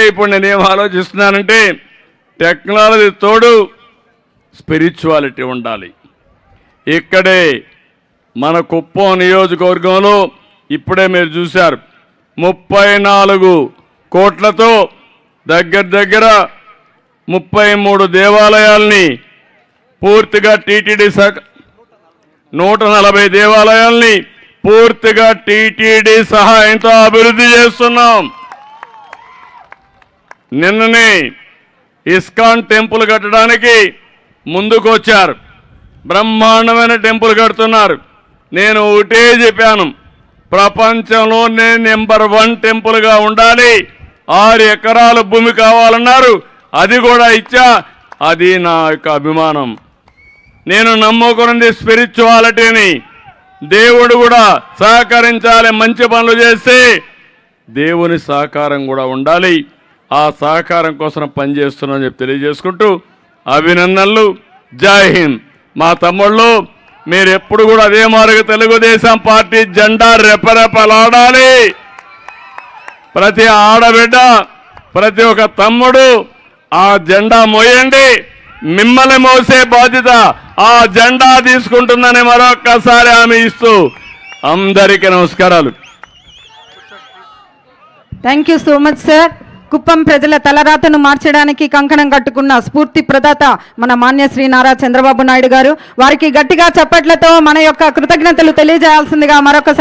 ఇప్పుడు నేనేం ఆలోచిస్తున్నానంటే టెక్నాలజీ తోడు స్పిరిచువాలిటీ ఉండాలి. ఇక్కడే మన కుప్పం నియోజకవర్గంలో ఇప్పుడే మీరు చూశారు 34 కోట్లతో దగ్గర 33 దేవాలయాల్ని పూర్తిగా టీటీడీ 140 దేవాలయాల్ని పూర్తిగా టీటీడీ సహాయంతో అభివృద్ధి చేస్తున్నాం. నిన్ననే ఇస్కాన్ టెంపుల్ కట్టడానికి ముందుకు వచ్చారు. బ్రహ్మాండమైన టెంపుల్ కడుతున్నారు. నేను ఒకటే చెప్పాను, ప్రపంచంలోనే నెంబర్ 1 టెంపుల్గా ఉండాలి. 6 ఎకరాల భూమి కావాలన్నారు, అది కూడా ఇచ్చా. అది నా యొక్క అభిమానం. నేను నమ్ముకున్నది స్పిరిచువాలిటీని. దేవుడు కూడా సహకరించాలి. మంచి పనులు చేస్తే దేవుని సహకారం కూడా ఉండాలి. ఆ సహకారం కోసం పనిచేస్తున్నానని చెప్పి తెలియజేసుకుంటూ అభినందనలు. జై హింద్. మా తమ్ముళ్ళు మీరు ఎప్పుడు కూడా అదే మారుగా తెలుగుదేశం పార్టీ జెండా రెపరెపలాడాలి. ప్రతి ఆడబిడ్డ, ప్రతి ఒక్క తమ్ముడు ఆ జెండా మోయండి. మిమ్మల్ని మోసే బాధ్యత ఆ జెండా తీసుకుంటుందని మరొక్కసారి హామీ ఇస్తూ అందరికీ నమస్కారాలు. Thank you so much sir. Kuppam ప్రజల తలరాతను మార్చడానికి కంకణం కట్టుకున్న స్ఫూర్తి ప్రదాత మన మాన్య శ్రీ నారా చంద్రబాబు నాయుడు గారు. వారికి గట్టిగా చప్పట్లతో మన యొక్క కృతజ్ఞతలు తెలియజేయాల్సిందిగా మరొకసారి